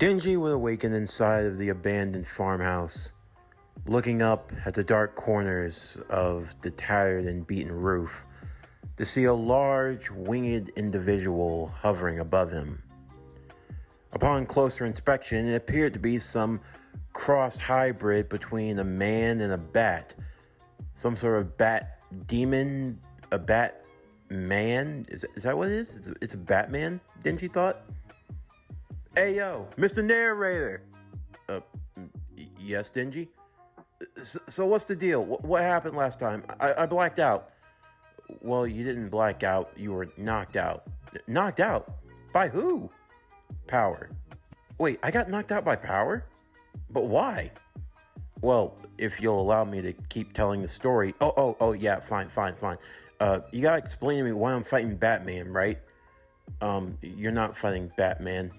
Denji would awaken inside of the abandoned farmhouse, looking up at the dark corners of the tattered and beaten roof to see a large, winged individual hovering above him. Upon closer inspection, it appeared to be some cross hybrid between a man and a bat. Some sort of bat demon, a bat man? Is that what it is? It's a Batman, Denji thought? Hey yo, Mr. Narrator! Yes, Denji? So what's the deal? What happened last time? I blacked out. Well, you didn't black out. You were knocked out. Knocked out? By who? Power. Wait, I got knocked out by Power? But why? Well, if you'll allow me to keep telling the story. Oh, yeah, fine. You gotta explain to me why I'm fighting Batman, right? You're not fighting Batman.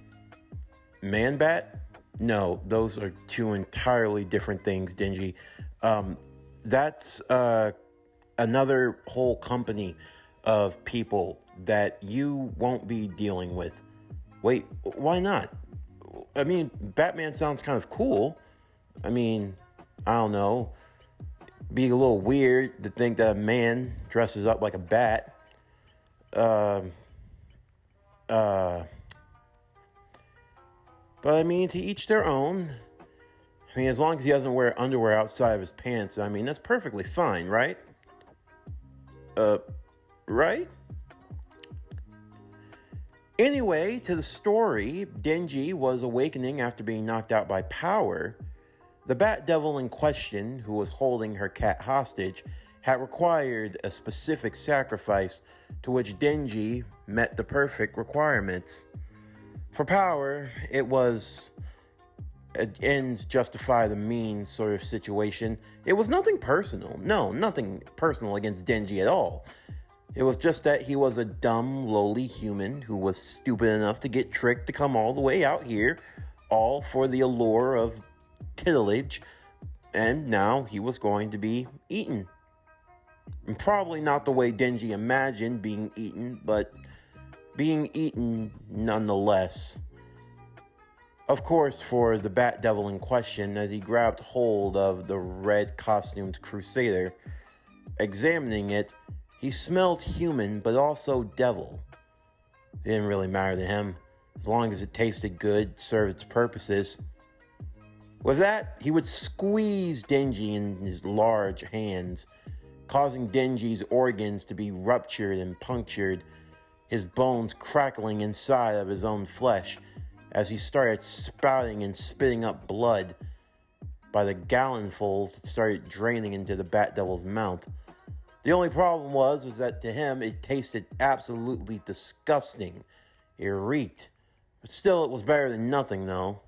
Man-Bat? No, those are two entirely different things, Denji. That's another whole company of people that you won't be dealing with. Wait, why not? I mean, Batman sounds kind of cool. I mean, I don't know. Be a little weird to think that a man dresses up like a bat. But I mean, to each their own. I mean, as long as he doesn't wear underwear outside of his pants, I mean, that's perfectly fine, right? Right? Anyway, to the story, Denji was awakening after being knocked out by Power. The Bat Devil in question, who was holding her cat hostage, had required a specific sacrifice to which Denji met the perfect requirements. For Power, it was ends justify the means sort of situation. It was nothing personal. No, nothing personal against Denji at all. It was just that he was a dumb, lowly human who was stupid enough to get tricked to come all the way out here, all for the allure of titillage, and now he was going to be eaten. And probably not the way Denji imagined being eaten, but being eaten nonetheless. Of course, for the Bat Devil in question, as he grabbed hold of the red-costumed crusader, examining it, he smelled human, but also devil. It didn't really matter to him, as long as it tasted good, served its purposes. With that, he would squeeze Denji in his large hands, causing Denji's organs to be ruptured and punctured, his bones crackling inside of his own flesh as he started spouting and spitting up blood by the gallonfuls that started draining into the Bat Devil's mouth. The only problem was that to him it tasted absolutely disgusting. It reeked. But still, it was better than nothing, though.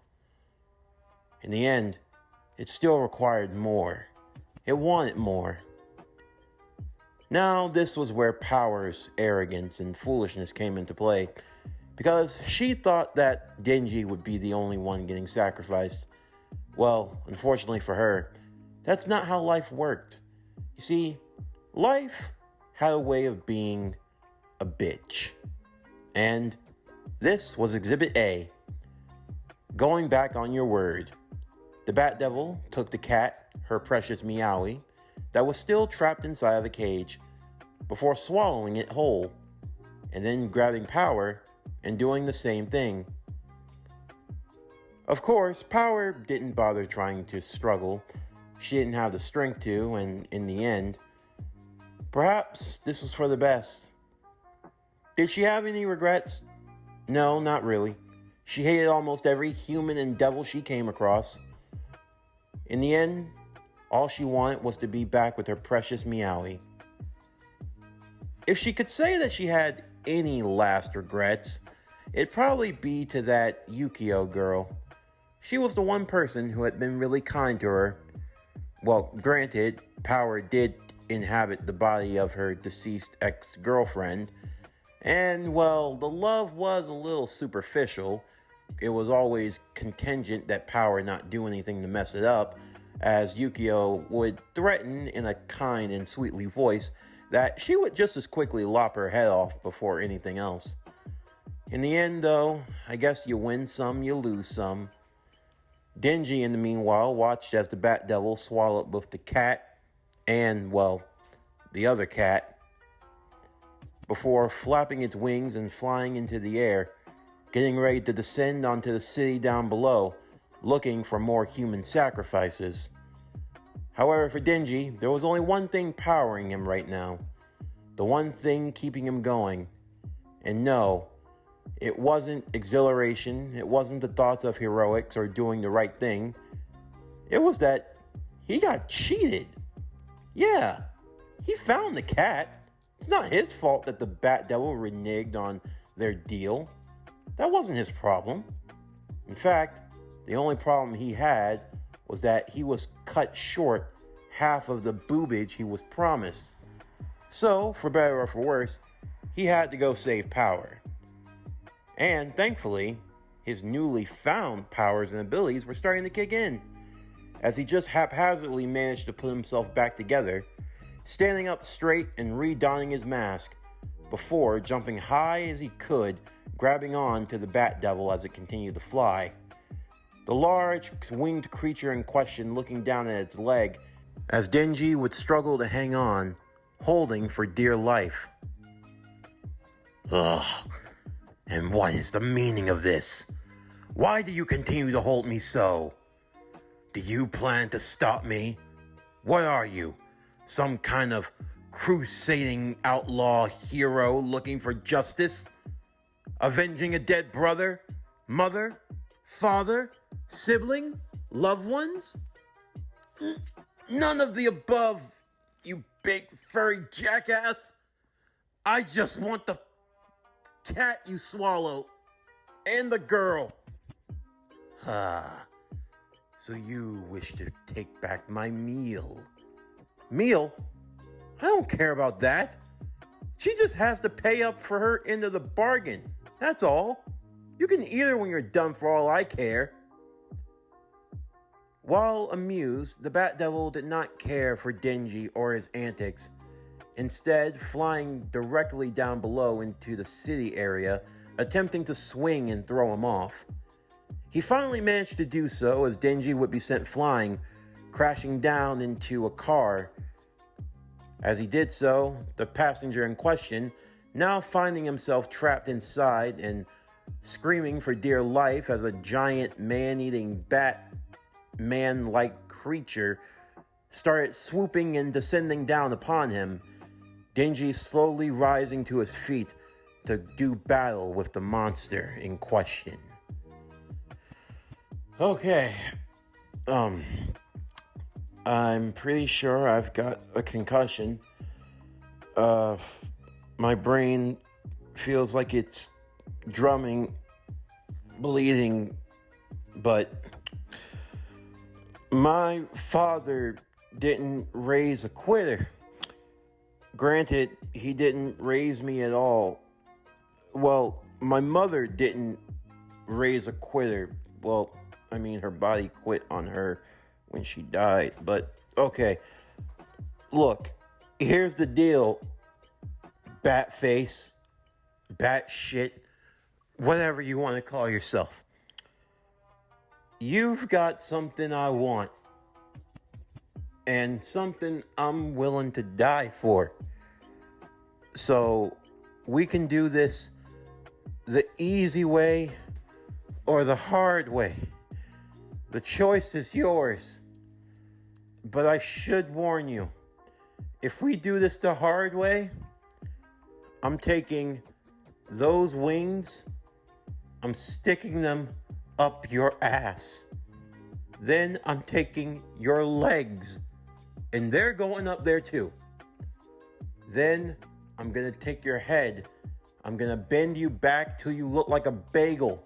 In the end, it still required more. It wanted more. Now, this was where Power's arrogance and foolishness came into play, because she thought that Denji would be the only one getting sacrificed. Well, unfortunately for her, that's not how life worked. You see, life had a way of being a bitch. And this was Exhibit A. Going back on your word, the Bat Devil took the cat, her precious Meowie, that was still trapped inside of a cage, before swallowing it whole, and then grabbing Power and doing the same thing. Of course, Power didn't bother trying to struggle. She didn't have the strength to, and in the end, perhaps this was for the best. Did she have any regrets? No, not really. She hated almost every human and devil she came across. In the end, all she wanted was to be back with her precious Meowie. If she could say that she had any last regrets, it'd probably be to that Yukio girl. She was the one person who had been really kind to her. Well, granted, Power did inhabit the body of her deceased ex-girlfriend, and, well, the love was a little superficial. It was always contingent that Power not do anything to mess it up, as Yukio would threaten in a kind and sweetly voice that she would just as quickly lop her head off before anything else. In the end, though, I guess you win some, you lose some. Denji, in the meanwhile, watched as the Bat Devil swallowed both the cat and, well, the other cat, before flapping its wings and flying into the air, getting ready to descend onto the city down below, looking for more human sacrifices. However, for Denji, there was only one thing powering him right now. The one thing keeping him going. And no, it wasn't exhilaration, it wasn't the thoughts of heroics or doing the right thing. It was that he got cheated. Yeah, he found the cat. It's not his fault that the Bat Devil reneged on their deal. That wasn't his problem. In fact, the only problem he had was that he was cut short half of the boobage he was promised. So, for better or for worse, he had to go save Power. And thankfully, his newly found powers and abilities were starting to kick in, as he just haphazardly managed to put himself back together, standing up straight and redonning his mask, before jumping high as he could, grabbing on to the Bat Devil as it continued to fly. The large, winged creature in question looking down at its leg, as Denji would struggle to hang on, holding for dear life. Ugh, and what is the meaning of this? Why do you continue to hold me so? Do you plan to stop me? What are you? Some kind of crusading outlaw hero looking for justice? Avenging a dead brother, mother, father, sibling, loved ones? None of the above, you big furry jackass. I just want the cat you swallowed and the girl. So you wish to take back my meal. Meal? I don't care about that. She just has to pay up for her end of the bargain. That's all. You can eat her when you're done for all I care. While amused, the Bat Devil did not care for Denji or his antics, instead flying directly down below into the city area, attempting to swing and throw him off. He finally managed to do so as Denji would be sent flying, crashing down into a car. As he did so, the passenger in question, now finding himself trapped inside and screaming for dear life as a giant man-eating bat man-like creature started swooping and descending down upon him, Denji slowly rising to his feet to do battle with the monster in question. Okay, I'm pretty sure I've got a concussion. My brain feels like it's drumming, bleeding, but my father didn't raise a quitter. Granted, he didn't raise me at all. Well, my mother didn't raise a quitter. Well, I mean, her body quit on her when she died. But, okay. Look, here's the deal. Bat face, bat shit, whatever you want to call yourself. You've got something I want. And something I'm willing to die for. So, we can do this the easy way or the hard way. The choice is yours. But I should warn you, if we do this the hard way, I'm taking those wings, I'm sticking them up your ass. Then I'm taking your legs, and they're going up there too. Then I'm gonna take your head, I'm gonna bend you back till you look like a bagel,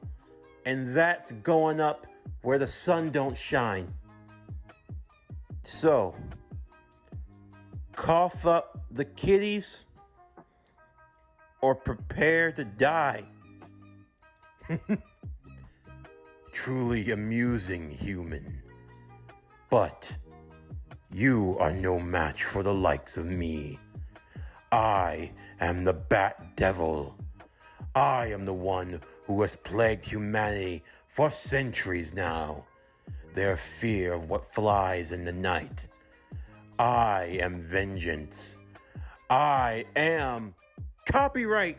and that's going up where the sun don't shine. So, cough up the kitties or prepare to die. Truly amusing, human. But you are no match for the likes of me. I am the Bat Devil. I am the one who has plagued humanity for centuries now. Their fear of what flies in the night. I am vengeance. I am copyright.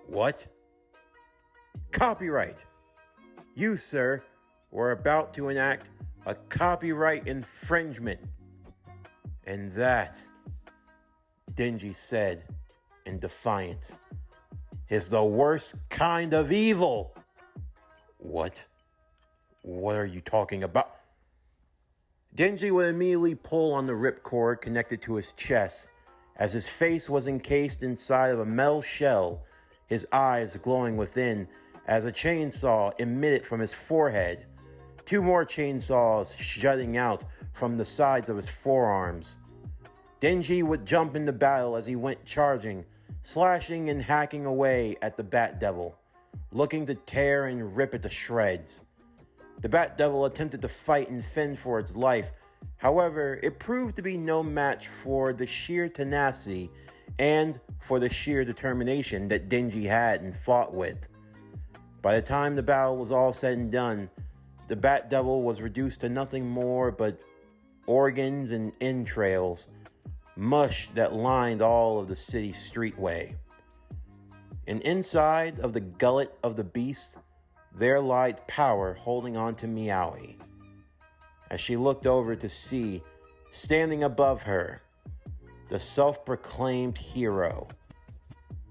What? Copyright. You, sir, were about to enact a copyright infringement. And that, Denji said in defiance, is the worst kind of evil. What? What are you talking about? Denji would immediately pull on the ripcord connected to his chest as his face was encased inside of a metal shell, his eyes glowing within as a chainsaw emitted from his forehead, 2 more chainsaws jutting out from the sides of his forearms. Denji would jump into battle as he went charging, slashing and hacking away at the Bat Devil, looking to tear and rip it to shreds. The Bat Devil attempted to fight and fend for its life. However, it proved to be no match for the sheer tenacity and for the sheer determination that Denji had and fought with. By the time the battle was all said and done, the Bat Devil was reduced to nothing more but organs and entrails, mush that lined all of the city's streetway. And inside of the gullet of the beast, there lied Power holding on to Meowie. As she looked over to see, standing above her, the self-proclaimed hero,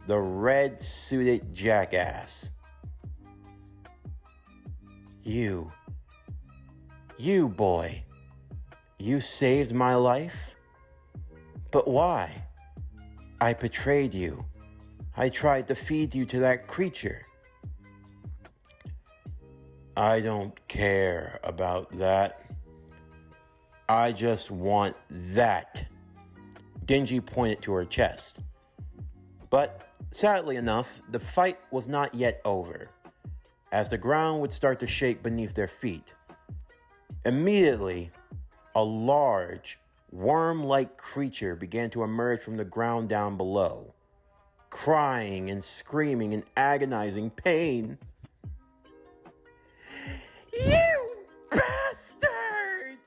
the red-suited jackass. You boy, you saved my life? But why? I betrayed you. I tried to feed you to that creature. I don't care about that. I just want that. Denji pointed to her chest. But sadly enough, the fight was not yet over, as the ground would start to shake beneath their feet. Immediately, a large, worm-like creature began to emerge from the ground down below, crying and screaming in agonizing pain. You bastard!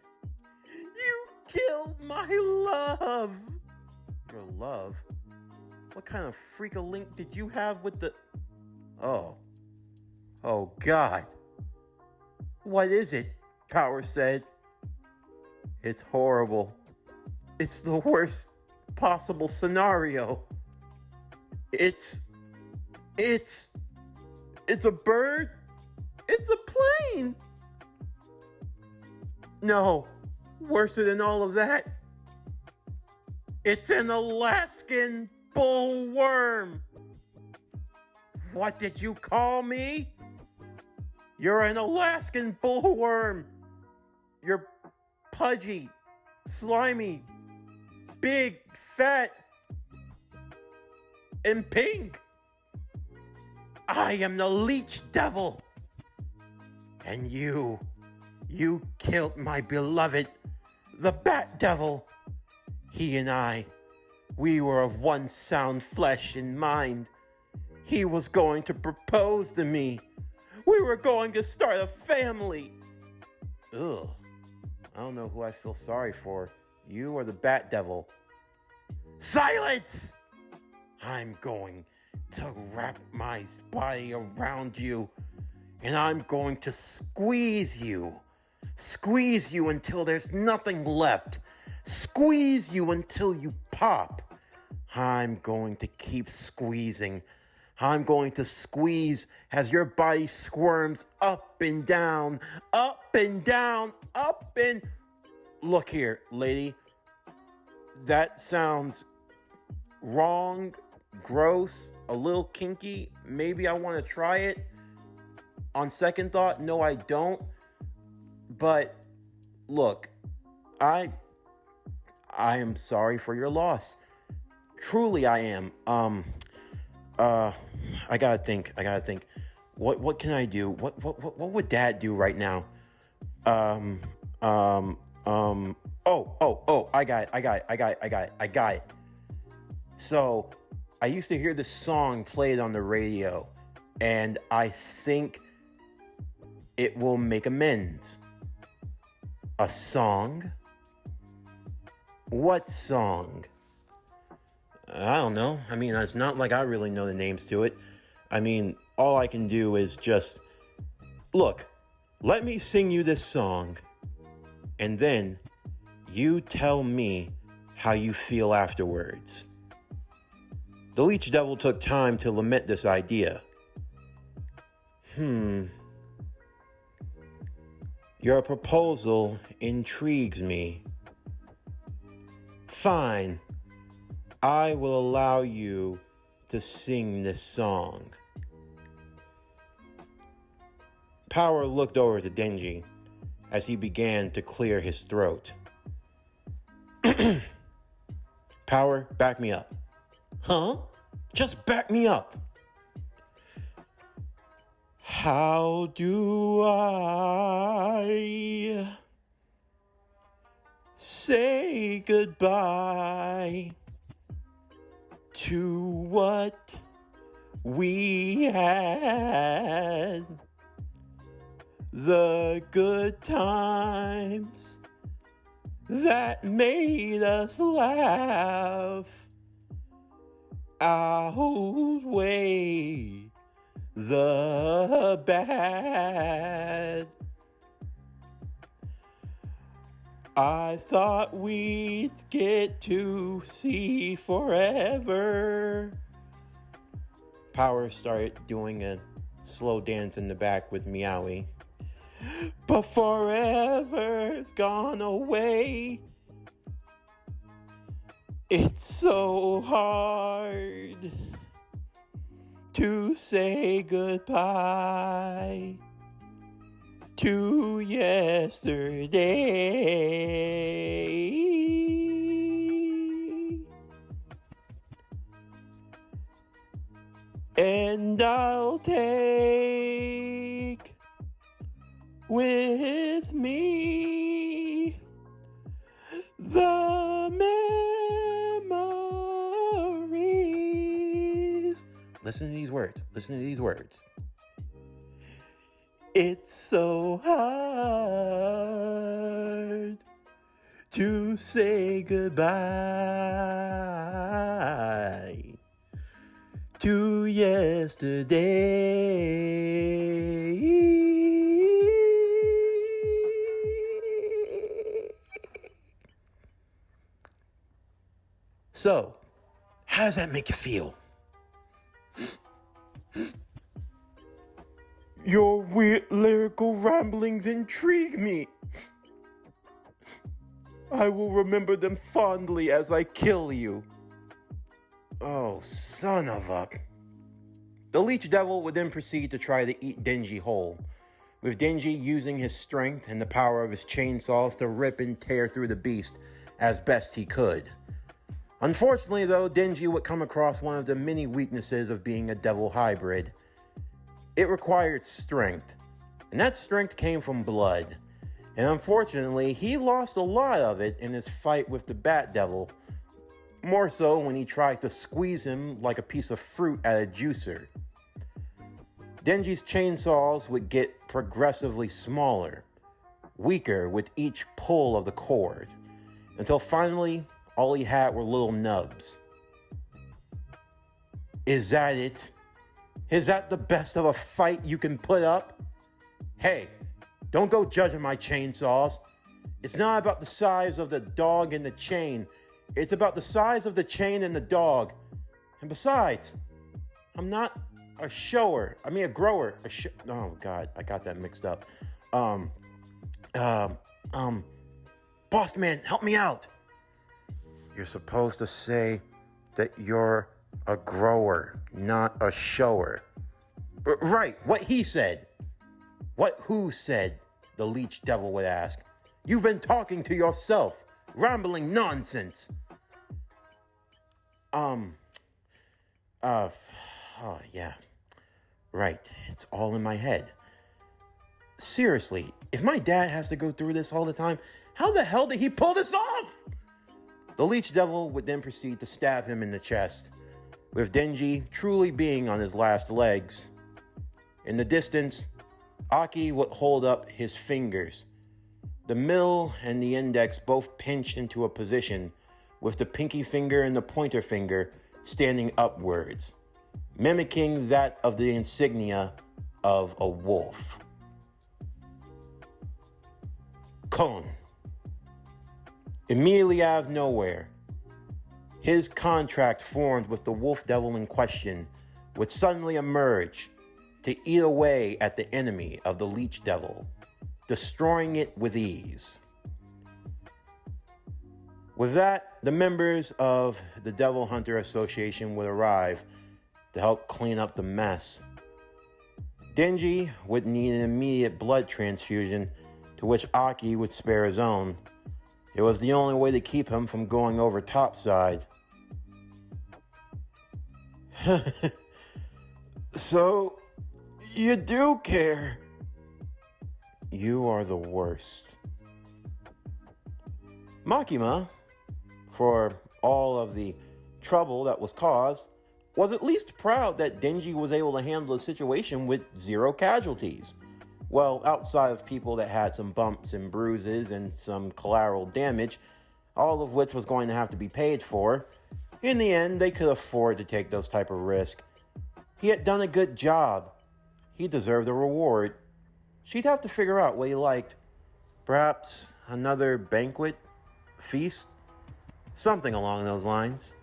You killed my love! Your love? What kind of freak-a-link did you have with the... Oh God. What is it? Power said. It's horrible. It's the worst possible scenario. It's a bird. It's a plane. No, worse than all of that. It's an Alaskan bullworm. What did you call me? You're an Alaskan bullworm. You're pudgy, slimy, big, fat, and pink. I am the leech devil. And you killed my beloved, the Bat Devil. He and I, we were of one sound flesh and mind. He was going to propose to me. We were going to start a family. Ugh. I don't know who I feel sorry for, you or the Bat Devil. Silence! I'm going to wrap my body around you, and I'm going to squeeze you. Squeeze you until there's nothing left. Squeeze you until you pop. I'm going to keep squeezing. I'm going to squeeze as your body squirms up and down, up and down, up and... Look here, lady. That sounds wrong, gross, a little kinky. Maybe I want to try it. On second thought, no, I don't. But look, I am sorry for your loss. Truly, I am. I gotta think. What can I do? What would Dad do right now? I got it. So I used to hear this song played on the radio, and I think it will make amends. A song? What song? I don't know. I mean, it's not like I really know the names to it. I mean, all I can do is just, look, let me sing you this song, and then you tell me how you feel afterwards. The Leech Devil took time to lament this idea. Your proposal intrigues me. Fine, I will allow you to sing this song. Power looked over to Denji as he began to clear his throat. Power, back me up. Huh? Just back me up. How do I say goodbye to what we had? The good times that made us laugh outweigh the bad. I thought we'd get to see forever. Power started doing a slow dance in the back with Meowie. But forever's gone away. It's so hard to say goodbye to yesterday. And I'll take with me the memories. Listen to these words. Listen to these words. It's so hard to say goodbye to yesterday. So, how does that make you feel? Your weird lyrical ramblings intrigue me. I will remember them fondly as I kill you. Oh, son of a... The Leech Devil would then proceed to try to eat Denji whole, with Denji using his strength and the power of his chainsaws to rip and tear through the beast as best he could. Unfortunately, though, Denji would come across one of the many weaknesses of being a devil hybrid. It required strength, and that strength came from blood. And unfortunately, he lost a lot of it in his fight with the Bat Devil, more so when he tried to squeeze him like a piece of fruit at a juicer. Denji's chainsaws would get progressively smaller, weaker with each pull of the cord, until finally, all he had were little nubs. Is that it? Is that the best of a fight you can put up? Hey, don't go judging my chainsaws. It's not about the size of the dog and the chain. It's about the size of the chain and the dog. And besides, I'm not a shower. I mean a grower. Oh God, I got that mixed up. Boss man, help me out. You're supposed to say that you're a grower, not a shower. Right, what he said. What who said, the Leech Devil would ask. You've been talking to yourself, rambling nonsense. Oh yeah, right, it's all in my head. Seriously, if my dad has to go through this all the time, how the hell did he pull this off? The Leech Devil would then proceed to stab him in the chest, with Denji truly being on his last legs. In the distance, Aki would hold up his fingers, the middle and the index both pinched into a position, with the pinky finger and the pointer finger standing upwards, mimicking that of the insignia of a wolf. Kon. Immediately out of nowhere, his contract formed with the wolf devil in question would suddenly emerge to eat away at the enemy of the leech devil, destroying it with ease. With that, the members of the Devil Hunter Association would arrive to help clean up the mess. Denji would need an immediate blood transfusion, to which Aki would spare his own. It was the only way to keep him from going over topside. So, you do care. You are the worst. Makima, for all of the trouble that was caused, was at least proud that Denji was able to handle the situation with 0 casualties. Well, outside of people that had some bumps and bruises and some collateral damage, all of which was going to have to be paid for. In the end, they could afford to take those type of risks. He had done a good job. He deserved a reward. She'd have to figure out what he liked. Perhaps another banquet? Feast? Something along those lines.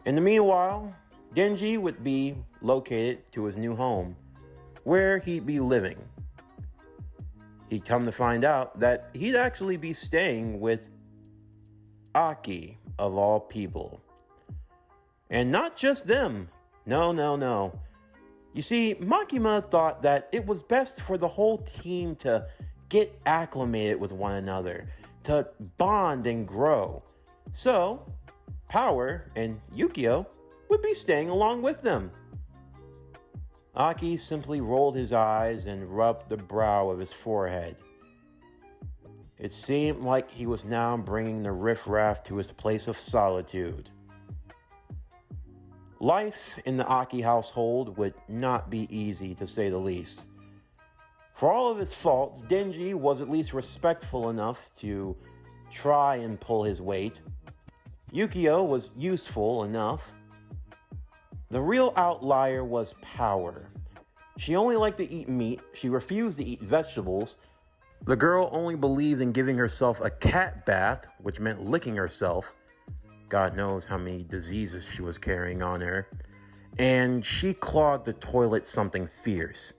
In the meanwhile, Denji would be located to his new home, where he'd be living. He'd come to find out that he'd actually be staying with Aki, of all people. And not just them. No. You see, Makima thought that it was best for the whole team to get acclimated with one another, to bond and grow. So, Power and Yukio would be staying along with them. Aki simply rolled his eyes and rubbed the brow of his forehead. It seemed like he was now bringing the riffraff to his place of solitude. Life in the Aki household would not be easy, to say the least. For all of his faults, Denji was at least respectful enough to try and pull his weight. Yukio was useful enough. The real outlier was Power. She only liked to eat meat. She refused to eat vegetables. The girl only believed in giving herself a cat bath, which meant licking herself. God knows how many diseases she was carrying on her. And she clogged the toilet something fierce.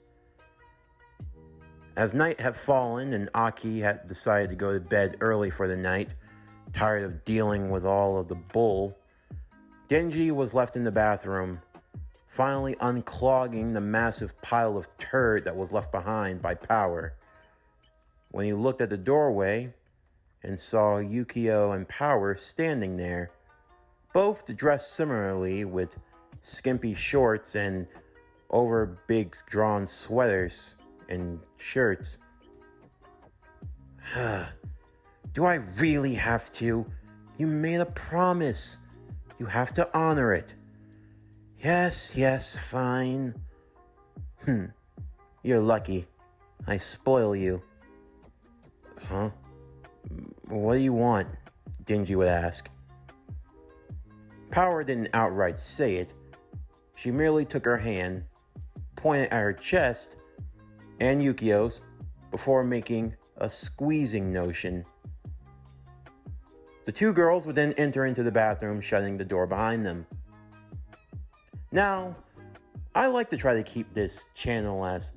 As night had fallen and Aki had decided to go to bed early for the night, tired of dealing with all of the bull, Denji was left in the bathroom, finally unclogging the massive pile of turd that was left behind by Power. When he looked at the doorway and saw Yukio and Power standing there, both dressed similarly with skimpy shorts and over big drawn sweaters and shirts. Do I really have to? You made a promise. You have to honor it. Yes, fine. You're lucky. I spoil you. Huh? What do you want? Denji would ask. Power didn't outright say it. She merely took her hand, pointed at her chest and Yukio's before making a squeezing motion. The two girls would then enter into the bathroom, shutting the door behind them. Now, I like to try to keep this channel as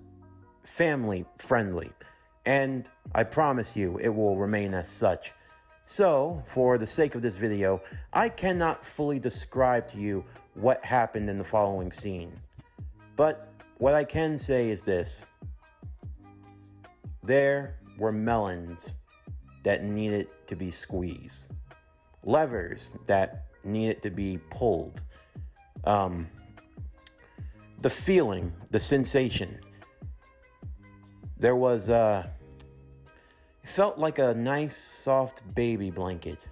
family friendly, and I promise you it will remain as such. So, for the sake of this video, I cannot fully describe to you what happened in the following scene. But what I can say is this. There were melons that needed to be squeezed. Levers that needed to be pulled. The feeling, the sensation. There was it felt like a nice soft baby blanket.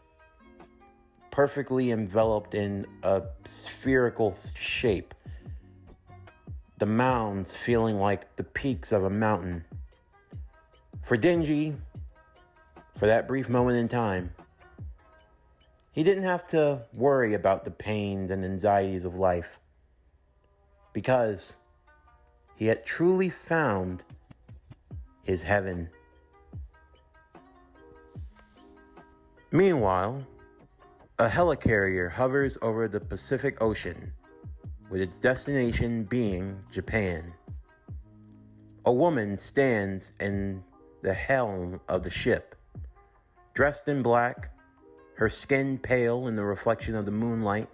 perfectly enveloped in a spherical shape. The mounds feeling like the peaks of a mountain. For Denji, for that brief moment in time, he didn't have to worry about the pains and anxieties of life because he had truly found his heaven. Meanwhile, a helicarrier hovers over the Pacific Ocean, with its destination being Japan. A woman stands in the helm of the ship, dressed in black, her skin pale in the reflection of the moonlight,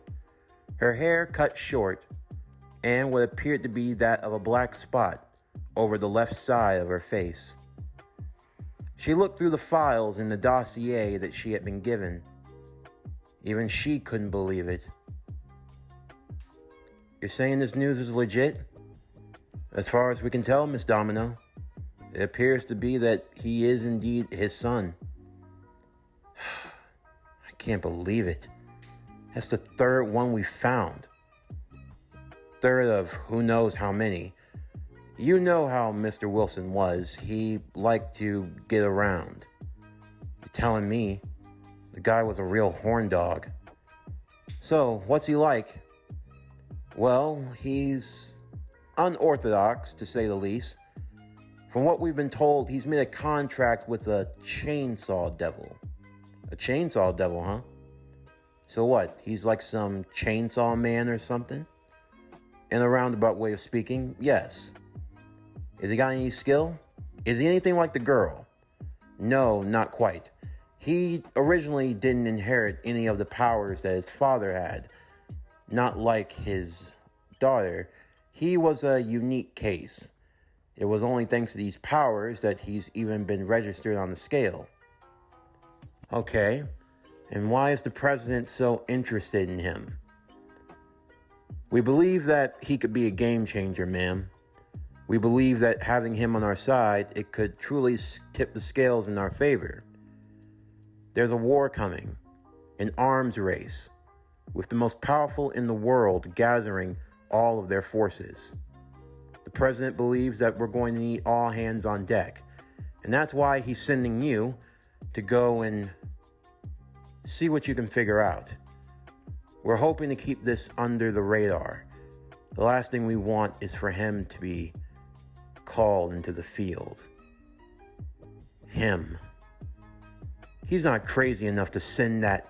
her hair cut short, and what appeared to be that of a black spot over the left side of her face. She looked through the files in the dossier that she had been given. Even she couldn't believe it. You're saying this news is legit? As far as we can tell, Miss Domino, it appears to be that he is indeed his son. I can't believe it. That's the third one we found. Third of who knows how many. You know how Mr. Wilson was. He liked to get around. You're telling me the guy was a real horn dog. So, what's he like? Well, he's unorthodox, to say the least. From what we've been told, he's made a contract with a chainsaw devil. A chainsaw devil, huh? So what? He's like some chainsaw man or something? In a roundabout way of speaking, yes. Has he got any skill? Is he anything like the girl? No, not quite. He originally didn't inherit any of the powers that his father had. Not like his daughter. He was a unique case. It was only thanks to these powers that he's even been registered on the scale. Okay, and why is the president so interested in him? We believe that he could be a game changer, ma'am. We believe that having him on our side, it could truly tip the scales in our favor. There's a war coming, an arms race, with the most powerful in the world gathering all of their forces. The president believes that we're going to need all hands on deck, and that's why he's sending you to go and see what you can figure out. We're hoping to keep this under the radar. The last thing we want is for him to be called into the field. Him. He's not crazy enough to send that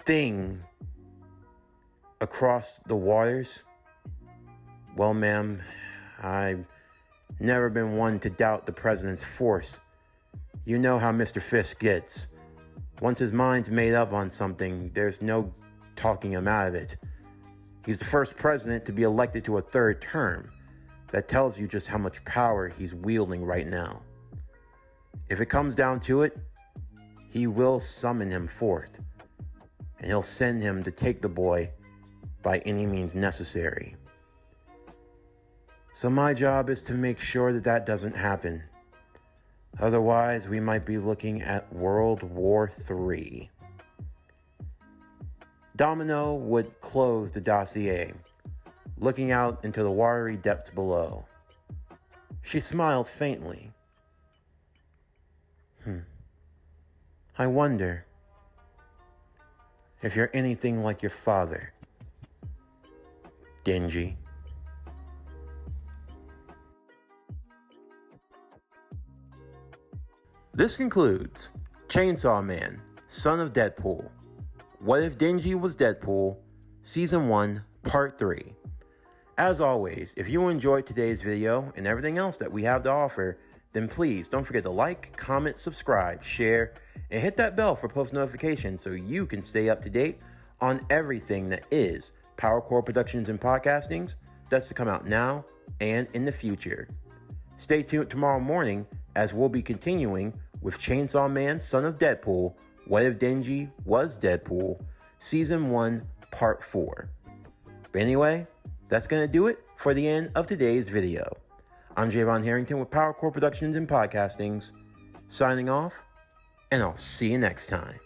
thing across the waters. Well, ma'am, I've never been one to doubt the president's force. You know how Mr. Fisk gets. Once his mind's made up on something, there's no talking him out of it. He's the first president to be elected to a third term. That tells you just how much power he's wielding right now. If it comes down to it, he will summon him forth, and he'll send him to take the boy by any means necessary. So my job is to make sure that that doesn't happen. Otherwise, we might be looking at World War III. Domino would close the dossier, looking out into the watery depths below. She smiled faintly. I wonder if you're anything like your father, Denji. This concludes Chainsaw Man, Son of Deadpool. What If Denji Was Deadpool? Season 1, Part 3. As always, if you enjoyed today's video and everything else that we have to offer, then please don't forget to like, comment, subscribe, share, and hit that bell for post notifications so you can stay up to date on everything that is PowerCore Productions and Podcastings that's to come out now and in the future. Stay tuned tomorrow morning as we'll be continuing with Chainsaw Man, Son of Deadpool, What If Denji Was Deadpool, Season 1, Part 4. But anyway, that's going to do it for the end of today's video. I'm Javon Harrington with PowerCore Productions and Podcastings, signing off, and I'll see you next time.